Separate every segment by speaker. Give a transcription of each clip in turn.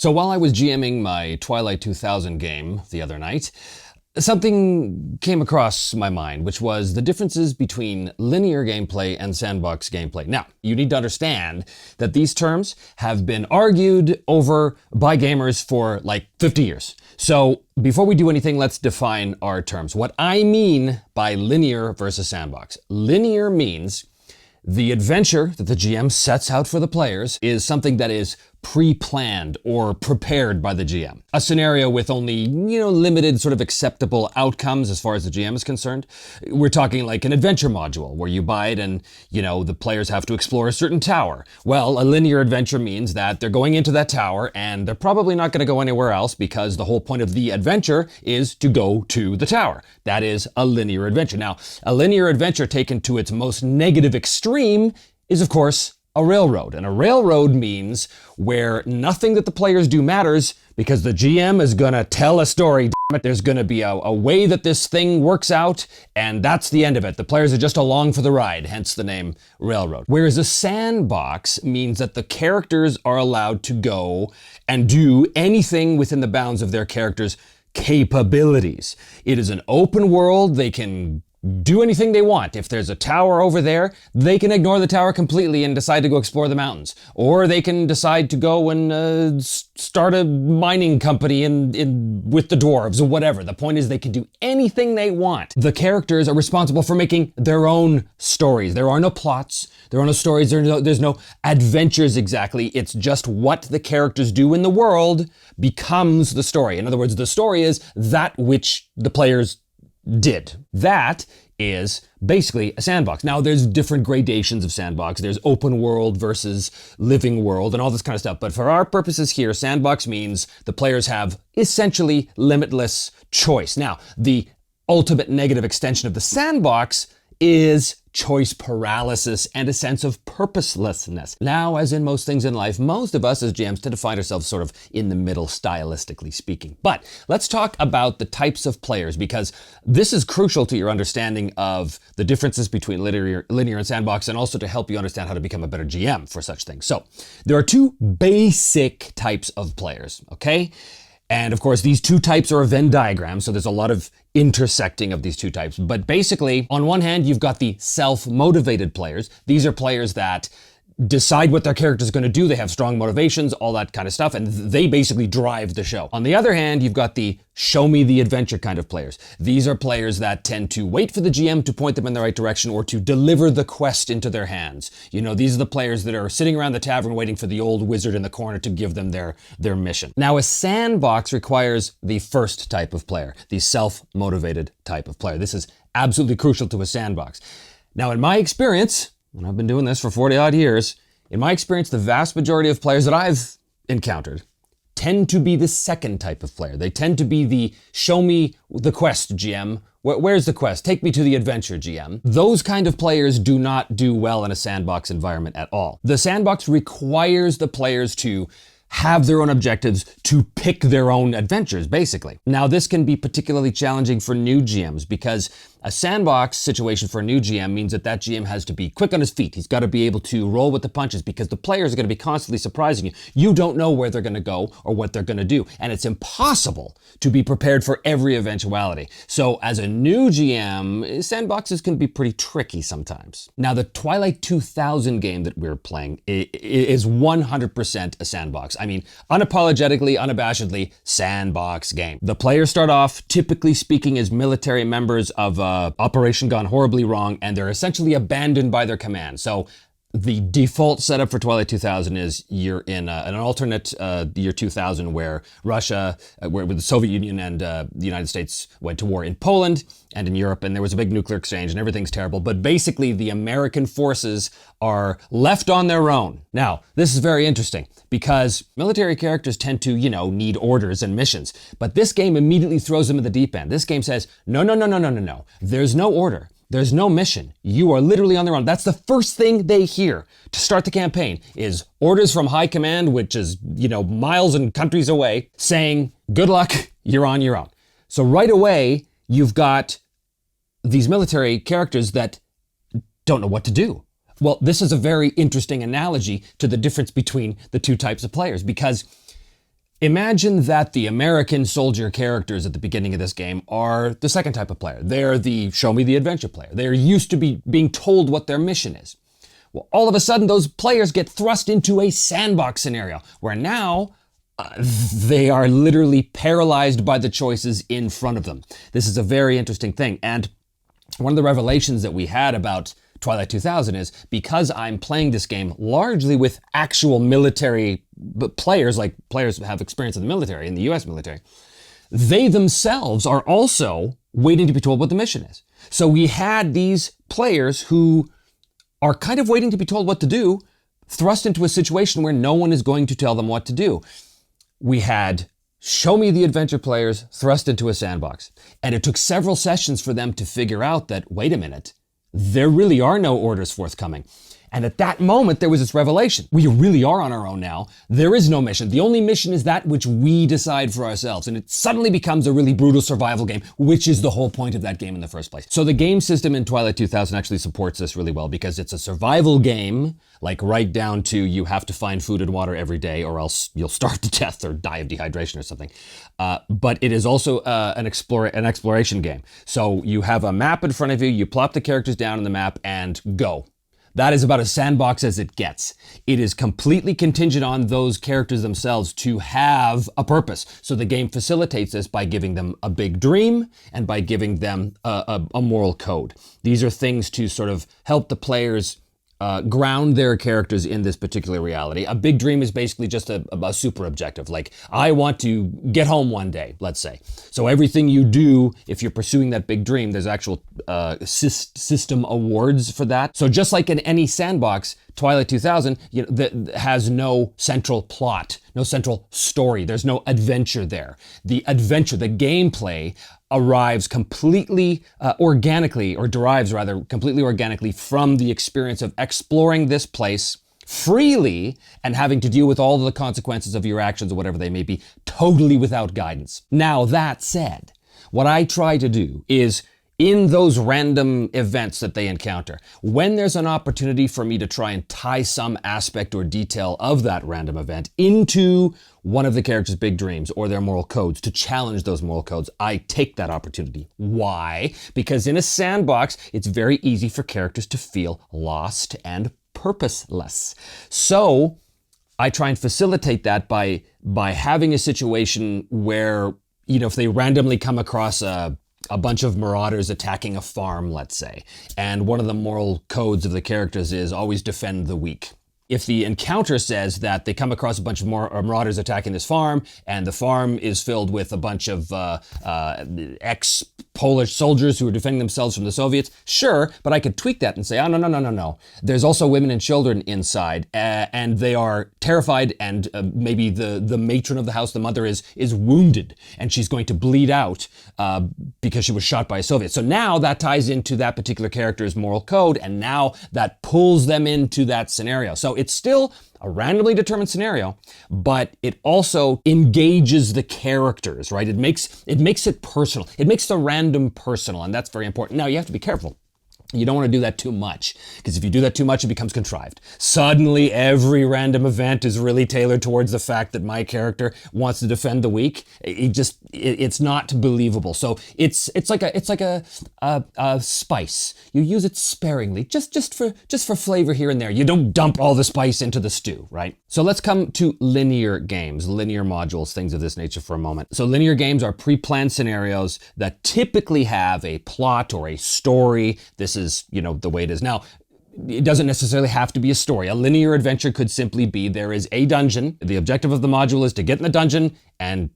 Speaker 1: So while I was GMing my Twilight 2000 game the other night, something came across my mind, which was the differences between linear gameplay and sandbox gameplay. Now, you need to understand that these terms have been argued over by gamers for like 50 years. So before we do anything, let's define our terms. What I mean by linear versus sandbox. Linear means the adventure that the GM sets out for the players is something that is pre-planned or prepared by the GM. A scenario with only, limited sort of acceptable outcomes as far as the GM is concerned. We're talking like an adventure module where you buy it and, the players have to explore a certain tower. Well, a linear adventure means that they're going into that tower and they're probably not going to go anywhere else because the whole point of the adventure is to go to the tower. That is a linear adventure. Now, a linear adventure taken to its most negative extreme is, of course, a railroad. And a railroad means where nothing that the players do matters because the GM is gonna tell a story. Damn it. There's gonna be a way that this thing works out, and that's the end of it. The players are just along for the ride, hence the name railroad. Whereas a sandbox means that the characters are allowed to go and do anything within the bounds of their characters' capabilities. It is an open world. They can do anything they want. If there's a tower over there, they can ignore the tower completely and decide to go explore the mountains. Or they can decide to go and start a mining company with the dwarves or whatever. The point is they can do anything they want. The characters are responsible for making their own stories. There are no plots. There are no stories. There's no adventures exactly. It's just what the characters do in the world becomes the story. In other words, the story is that which the players did. That is basically a sandbox. Now, there's different gradations of sandbox. There's open world versus living world and all this kind of stuff. But for our purposes here, sandbox means the players have essentially limitless choice. Now, the ultimate negative extension of the sandbox is choice paralysis and a sense of purposelessness. Now, as in most things in life, most of us as GMs tend to find ourselves sort of in the middle, stylistically speaking. But let's talk about the types of players, because this is crucial to your understanding of the differences between linear and sandbox, and also to help you understand how to become a better GM for such things. So there are two basic types of players, okay? And of course, these two types are a Venn diagram, so there's a lot of intersecting of these two types. But basically, on one hand, you've got the self-motivated players. These are players that decide what their character is going to do. They have strong motivations, all that kind of stuff, and they basically drive the show. On the other hand, you've got the show me the adventure kind of players. These are players that tend to wait for the GM to point them in the right direction or to deliver the quest into their hands. These are the players that are sitting around the tavern waiting for the old wizard in the corner to give them their mission. Now, a sandbox requires the first type of player, the self-motivated type of player. This is absolutely crucial to a sandbox. Now, in my experience, and I've been doing this for 40 odd years, in my experience, the vast majority of players that I've encountered tend to be the second type of player. They tend to be the show me the quest GM. Where's the quest? Take me to the adventure GM. Those kind of players do not do well in a sandbox environment at all. The sandbox requires the players to have their own objectives, to pick their own adventures, basically. Now, this can be particularly challenging for new GMs because a sandbox situation for a new GM means that GM has to be quick on his feet. He's got to be able to roll with the punches because the players are going to be constantly surprising you. You don't know where they're going to go or what they're going to do. And it's impossible to be prepared for every eventuality. So as a new GM, sandboxes can be pretty tricky sometimes. Now, the Twilight 2000 game that we're playing is 100% a sandbox. I mean, unapologetically, unabashedly, sandbox game. The players start off, typically speaking, as military members of operation gone horribly wrong, and they're essentially abandoned by their command. So the default setup for Twilight 2000 is you're in an alternate year 2000 where Russia, where the Soviet Union and the United States went to war in Poland and in Europe, and there was a big nuclear exchange and everything's terrible. But basically the American forces are left on their own. Now, this is very interesting because military characters tend to, need orders and missions. But this game immediately throws them in the deep end. This game says, no. There's no order. There's no mission. You are literally on their own. That's the first thing they hear to start the campaign is orders from high command, which is, miles and countries away, saying, good luck, you're on your own. So right away, you've got these military characters that don't know what to do. Well, this is a very interesting analogy to the difference between the two types of players because Imagine that the American soldier characters at the beginning of this game are the second type of player. They're the show me the adventure player. They're used to being told what their mission is. Well, all of a sudden, those players get thrust into a sandbox scenario where now they are literally paralyzed by the choices in front of them. This is a very interesting thing. And one of the revelations that we had about Twilight 2000 is because I'm playing this game largely with actual military players, like players who have experience in the military, in the US military, they themselves are also waiting to be told what the mission is. So we had these players who are kind of waiting to be told what to do, thrust into a situation where no one is going to tell them what to do. We had show me the adventure players thrust into a sandbox. And it took several sessions for them to figure out that, wait a minute, there really are no orders forthcoming. And at that moment, there was this revelation. We really are on our own now. There is no mission. The only mission is that which we decide for ourselves. And it suddenly becomes a really brutal survival game, which is the whole point of that game in the first place. So the game system in Twilight 2000 actually supports this really well because it's a survival game, like right down to you have to find food and water every day or else you'll starve to death or die of dehydration or something. But it is also an exploration game. So you have a map in front of you, you plop the characters down on the map and go. That is about as sandbox as it gets. It is completely contingent on those characters themselves to have a purpose. So the game facilitates this by giving them a big dream and by giving them a moral code. These are things to sort of help the players ground their characters in this particular reality. A big dream is basically just a super objective. Like, I want to get home one day, let's say. So everything you do, if you're pursuing that big dream, there's actual system awards for that. So just like in any sandbox, Twilight 2000 that has no central plot, no central story. There's no adventure there. The adventure, the gameplay, arrives completely organically, or derives rather completely organically from the experience of exploring this place freely and having to deal with all of the consequences of your actions or whatever they may be, totally without guidance. Now, that said, what I try to do is, in those random events that they encounter, when there's an opportunity for me to try and tie some aspect or detail of that random event into one of the characters' big dreams or their moral codes, to challenge those moral codes, I take that opportunity. Why? Because in a sandbox, it's very easy for characters to feel lost and purposeless. So I try and facilitate that by having a situation where, if they randomly come across a bunch of marauders attacking a farm, let's say, and one of the moral codes of the characters is always defend the weak. If the encounter says that they come across a bunch of marauders attacking this farm, and the farm is filled with a bunch of ex-Polish soldiers who are defending themselves from the Soviets, sure, but I could tweak that and say, oh, no. There's also women and children inside, and they are terrified, and maybe the matron of the house, the mother, is wounded, and she's going to bleed out because she was shot by a Soviet. So now that ties into that particular character's moral code, and now that pulls them into that scenario. So it's still a randomly determined scenario, but it also engages the characters, right? It makes it personal. It makes the random personal, and that's very important. Now, you have to be careful. You don't want to do that too much, because if you do that too much, it becomes contrived. Suddenly, every random event is really tailored towards the fact that my character wants to defend the weak. It's not believable. So it's like a spice. You use it sparingly, just for flavor here and there. You don't dump all the spice into the stew, right? So let's come to linear games, linear modules, things of this nature for a moment. So linear games are pre-planned scenarios that typically have a plot or a story. This is, the way it is. Now, it doesn't necessarily have to be a story. A linear adventure could simply be, there is a dungeon. The objective of the module is to get in the dungeon and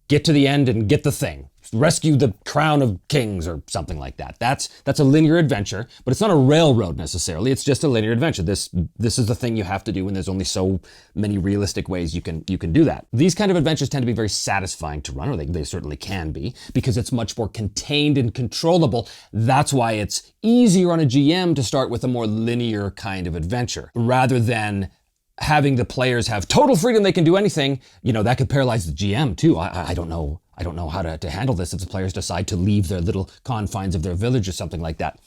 Speaker 1: get to the end and get the thing. Rescue the crown of kings or something like that. That's a linear adventure, but it's not a railroad necessarily. It's just a linear adventure. This is the thing you have to do, and there's only so many realistic ways you can do that. These kind of adventures tend to be very satisfying to run, or they certainly can be, because it's much more contained and controllable. That's why it's easier on a GM to start with a more linear kind of adventure, rather than having the players have total freedom. They can do anything. That could paralyze the GM too. I don't know how to handle this if the players decide to leave their little confines of their village or something like that.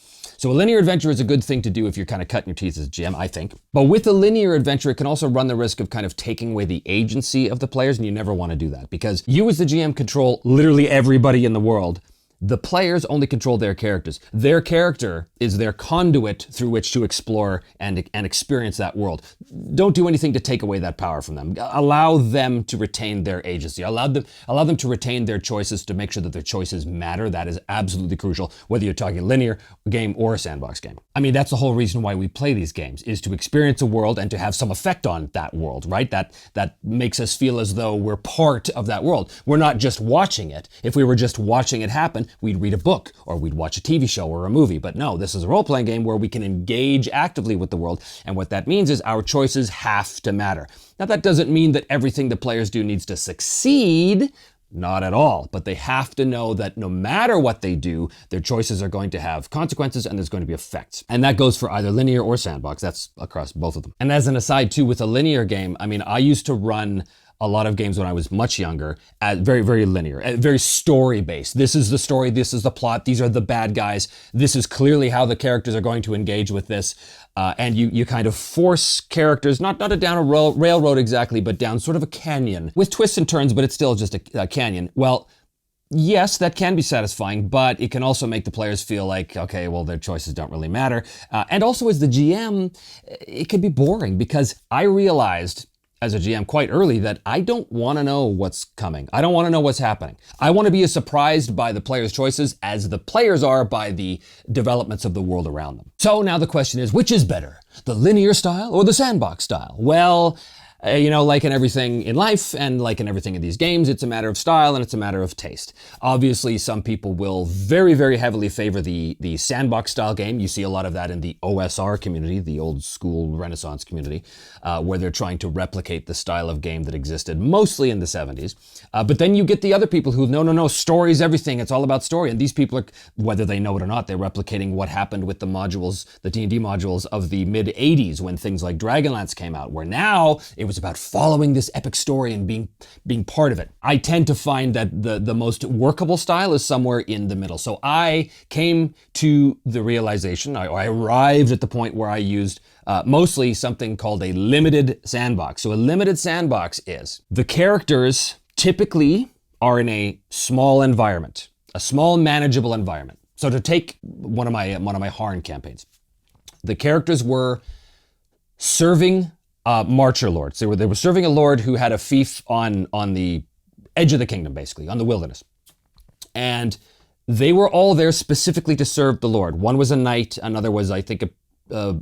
Speaker 1: So a linear adventure is a good thing to do if you're kind of cutting your teeth as a GM, I think. But with a linear adventure, it can also run the risk of kind of taking away the agency of the players, and you never want to do that because you as the GM control literally everybody in the world. The players only control their characters. Their character is their conduit through which to explore and experience that world. Don't do anything to take away that power from them. Allow them to retain their agency. Allow them to retain their choices, to make sure that their choices matter. That is absolutely crucial, whether you're talking a linear game or a sandbox game. I mean, that's the whole reason why we play these games, is to experience a world and to have some effect on that world, right? That makes us feel as though we're part of that world. We're not just watching it. If we were just watching it happen, we'd read a book or we'd watch a TV show or a movie. But no, this is a role-playing game where we can engage actively with the world. And what that means is our choices have to matter. Now, that doesn't mean that everything the players do needs to succeed. Not at all. But they have to know that no matter what they do, their choices are going to have consequences and there's going to be effects. And that goes for either linear or sandbox. That's across both of them. And as an aside too, with a linear game, I mean, I used to run a lot of games when I was much younger, very, very linear, very story-based. This is the story, this is the plot, these are the bad guys, this is clearly how the characters are going to engage with this. And you kind of force characters, not down a railroad exactly, but down sort of a canyon, with twists and turns, but it's still just a canyon. Well, yes, that can be satisfying, but it can also make the players feel like, okay, well, their choices don't really matter. And also as the GM, it can be boring, because I realized as a GM quite early that I don't want to know what's coming. I don't want to know what's happening. I want to be as surprised by the players' choices as the players are by the developments of the world around them. So now the question is, which is better, the linear style or the sandbox style? Well, like in everything in life and like in everything in these games, it's a matter of style and it's a matter of taste. Obviously, some people will very, very heavily favor the sandbox style game. You see a lot of that in the OSR community, the old school Renaissance community, where they're trying to replicate the style of game that existed mostly in the 70s. But then you get the other people who, no, story's everything. It's all about story. And these people are, whether they know it or not, they're replicating what happened with the modules, the D&D modules of the mid 80s when things like Dragonlance came out, where now it was about following this epic story and being part of it. I tend to find that the most workable style is somewhere in the middle. So I came to the realization, I arrived at the point where I used mostly something called a limited sandbox. So a limited sandbox is the characters typically are in a small environment, a small manageable environment. So to take one of my Harn campaigns, the characters were serving marcher lords. They were serving a lord who had a fief on the edge of the kingdom, basically, on the wilderness. And they were all there specifically to serve the lord. One was a knight, another was, I think,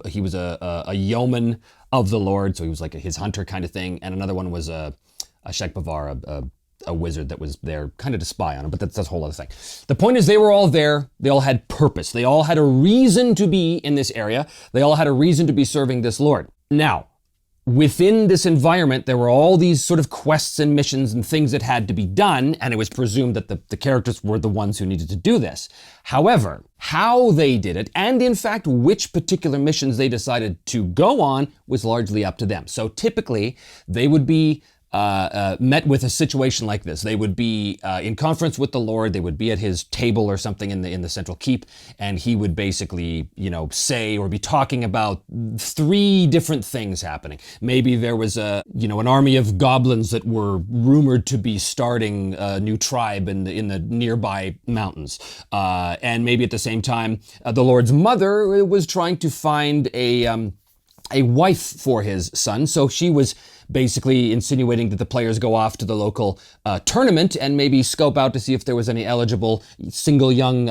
Speaker 1: he was a yeoman of the lord, so he was like his hunter kind of thing, and another one was a Shekbavar, a wizard that was there kind of to spy on him, but that's a whole other thing. The point is, they were all there. They all had purpose. They all had a reason to be in this area. They all had a reason to be serving this lord. Now, within this environment, there were all these sort of quests and missions and things that had to be done, and it was presumed that the characters were the ones who needed to do this. However, how they did it, and in fact, which particular missions they decided to go on, was largely up to them. So typically, they would be met with a situation like this. They would be in conference with the Lord. They would be at his table or something in the central keep, and he would basically, say or be talking about 3 different things happening. Maybe there was an army of goblins that were rumored to be starting a new tribe in the nearby mountains, and maybe at the same time, the Lord's mother was trying to find a wife for his son, so she was basically insinuating that the players go off to the local tournament and maybe scope out to see if there was any eligible single young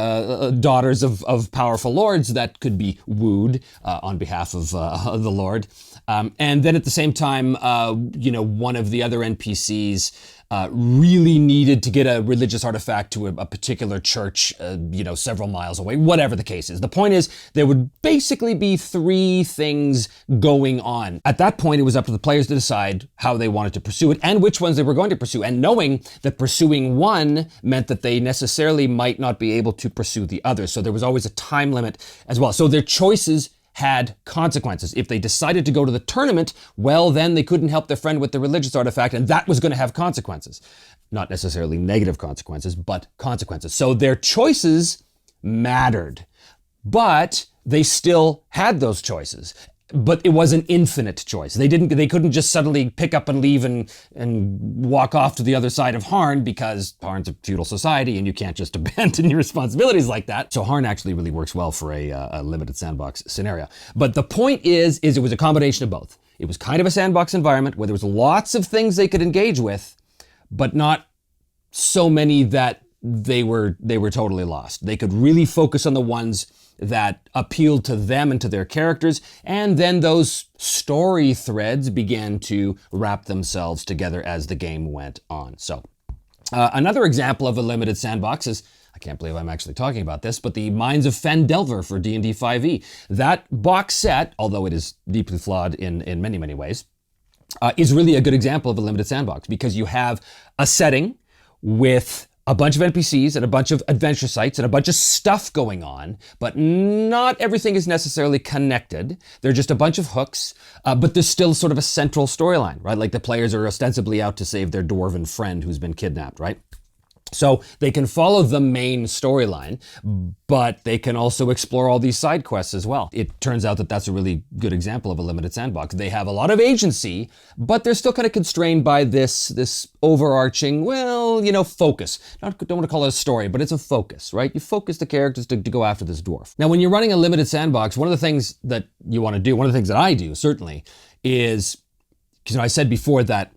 Speaker 1: daughters of powerful lords that could be wooed on behalf of the lord. And then at the same time, one of the other NPCs really needed to get a religious artifact to a particular church, several miles away, whatever the case is. The point is, there would basically be 3 things going on. At that point, it was up to the players to decide how they wanted to pursue it and which ones they were going to pursue. And knowing that pursuing one meant that they necessarily might not be able to pursue the other. So there was always a time limit as well. So their choices had consequences. If they decided to go to the tournament, well, then they couldn't help their friend with the religious artifact, and that was going to have consequences. Not necessarily negative consequences, but consequences. So their choices mattered. But they still had those choices. But it was an infinite choice. They couldn't just suddenly pick up and leave and walk off to the other side of Harn, because Harn's a feudal society and you can't just abandon your responsibilities like that. So Harn actually really works well for a limited sandbox scenario. But the point is it was a combination of both. It was kind of a sandbox environment where there was lots of things they could engage with, but not so many that they were totally lost. They could really focus on the ones that appealed to them and to their characters, and then those story threads began to wrap themselves together as the game went on. So another example of a limited sandbox is, I can't believe I'm actually talking about this, but the Mines of Phandelver for D&D 5e. That box set, although it is deeply flawed in many, many ways, is really a good example of a limited sandbox, because you have a setting with a bunch of NPCs and a bunch of adventure sites and a bunch of stuff going on, but not everything is necessarily connected. They're just a bunch of hooks, but there's still sort of a central storyline, right? Like the players are ostensibly out to save their dwarven friend who's been kidnapped, right? So they can follow the main storyline, but they can also explore all these side quests as well. It turns out that that's a really good example of a limited sandbox. They have a lot of agency, but they're still kind of constrained by this overarching, focus. Don't want to call it a story, but it's a focus, right? You focus the characters to go after this dwarf. Now, when you're running a limited sandbox, one of the things that you want to do, one of the things that I do certainly, is, because I said before that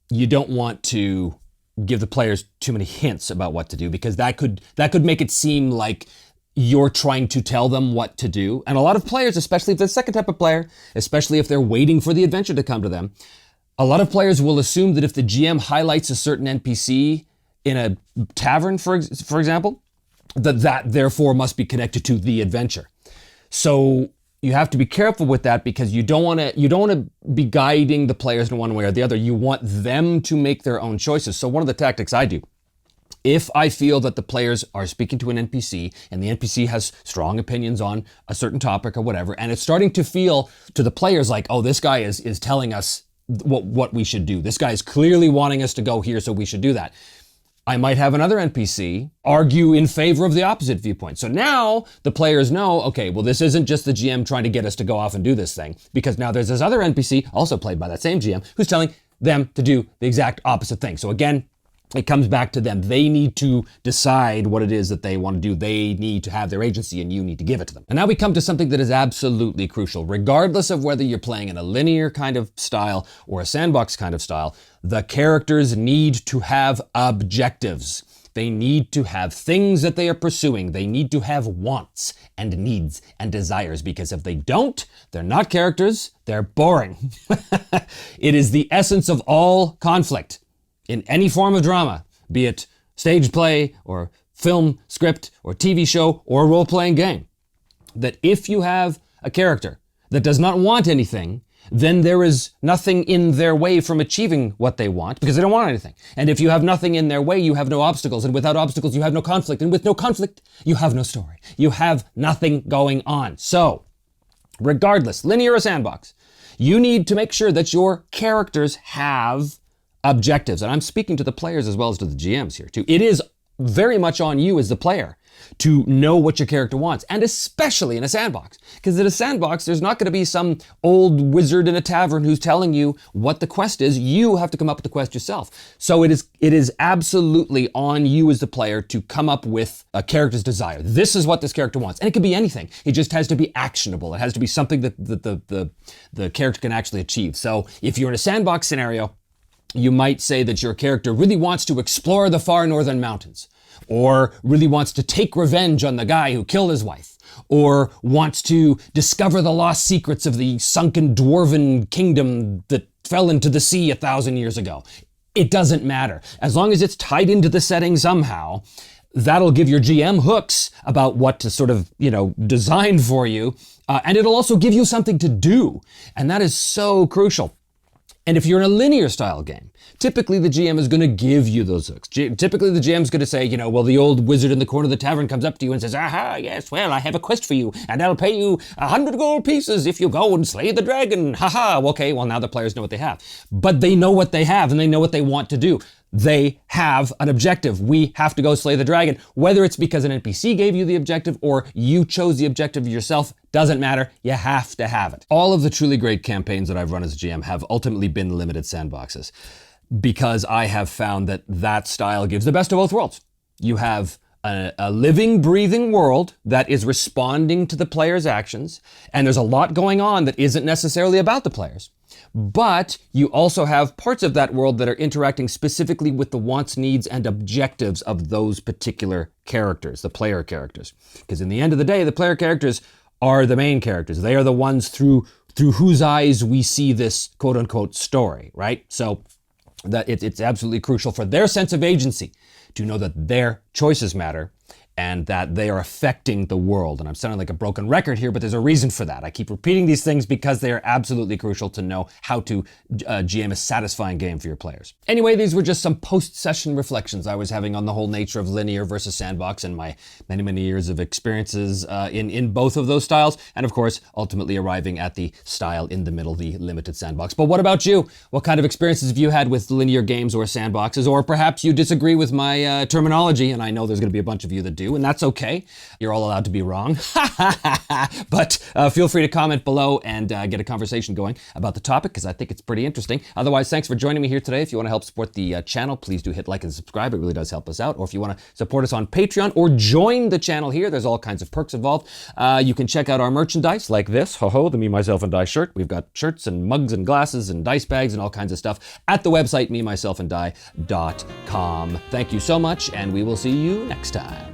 Speaker 1: you don't want to give the players too many hints about what to do, because that could make it seem like you're trying to tell them what to do. And a lot of players, especially if they're the second type of player, especially if they're waiting for the adventure to come to them, a lot of players will assume that if the GM highlights a certain NPC in a tavern, for example, that therefore must be connected to the adventure. So you have to be careful with that, because you don't want to be guiding the players in one way or the other. You want them to make their own choices. So one of the tactics I do, if I feel that the players are speaking to an NPC and the NPC has strong opinions on a certain topic or whatever, and it's starting to feel to the players like, oh, this guy is telling us what we should do. This guy is clearly wanting us to go here, so we should do that. I might have another NPC argue in favor of the opposite viewpoint. So now the players know, okay, well, this isn't just the GM trying to get us to go off and do this thing, because now there's this other NPC, also played by that same GM, who's telling them to do the exact opposite thing. So again, it comes back to them. They need to decide what it is that they want to do. They need to have their agency, and you need to give it to them. And now we come to something that is absolutely crucial. Regardless of whether you're playing in a linear kind of style or a sandbox kind of style, the characters need to have objectives. They need to have things that they are pursuing. They need to have wants and needs and desires, because if they don't, they're not characters, they're boring. It is the essence of all conflict in any form of drama, be it stage play or film, script, or TV show, or role-playing game, that if you have a character that does not want anything, then there is nothing in their way from achieving what they want, because they don't want anything. And if you have nothing in their way, you have no obstacles. And without obstacles, you have no conflict. And with no conflict, you have no story. You have nothing going on. So, regardless, linear or sandbox, you need to make sure that your characters have objectives. And I'm speaking to the players as well as to the GMs here too. It is very much on you as the player to know what your character wants, and especially in a sandbox. Because in a sandbox, there's not going to be some old wizard in a tavern who's telling you what the quest is. You have to come up with the quest yourself. So it is absolutely on you as the player to come up with a character's desire. This is what this character wants. And it could be anything. It just has to be actionable. It has to be something that the character can actually achieve. So if you're in a sandbox scenario, you might say that your character really wants to explore the far northern mountains, or really wants to take revenge on the guy who killed his wife, or wants to discover the lost secrets of the sunken dwarven kingdom that fell into the sea 1,000 years ago. It doesn't matter. As long as it's tied into the setting somehow, that'll give your GM hooks about what to sort of, design for you, and it'll also give you something to do. And that is so crucial. And if you're in a linear style game, typically the GM is going to give you those hooks. Typically the GM is going to say, the old wizard in the corner of the tavern comes up to you and says, aha, yes, well, I have a quest for you, and I'll pay you 100 gold pieces if you go and slay the dragon. Haha, okay, well, now the players know what they have. But they know what they have, and they know what they want to do. they have an objective. We have to go slay the dragon. Whether it's because an NPC gave you the objective or you chose the objective yourself, doesn't matter. You have to have it. All of the truly great campaigns that I've run as a GM have ultimately been limited sandboxes because I have found that that style gives the best of both worlds. You have a living, breathing world that is responding to the player's actions, and there's a lot going on that isn't necessarily about the players. But you also have parts of that world that are interacting specifically with the wants, needs, and objectives of those particular characters, the player characters. Because in the end of the day, the player characters are the main characters. They are the ones through whose eyes we see this quote-unquote story, right? So that it's absolutely crucial for their sense of agency to know that their choices matter and that they are affecting the world. And I'm sounding like a broken record here, but there's a reason for that. I keep repeating these things because they are absolutely crucial to know how to GM a satisfying game for your players. Anyway, these were just some post-session reflections I was having on the whole nature of linear versus sandbox and my many, many years of experiences in both of those styles. And of course, ultimately arriving at the style in the middle, the limited sandbox. But what about you? What kind of experiences have you had with linear games or sandboxes? Or perhaps you disagree with my terminology, and I know there's going to be a bunch of you that do, and that's okay. You're all allowed to be wrong. But feel free to comment below and get a conversation going about the topic, because I think it's pretty interesting. Otherwise, thanks for joining me here today. If you want to help support the channel, please do hit like and subscribe. It really does help us out. Or if you want to support us on Patreon or join the channel here, there's all kinds of perks involved. You can check out our merchandise like this, the Me, Myself, and Die shirt. We've got shirts and mugs and glasses and dice bags and all kinds of stuff at the website, memyselfanddie.com. Thank you so much, and we will see you next time.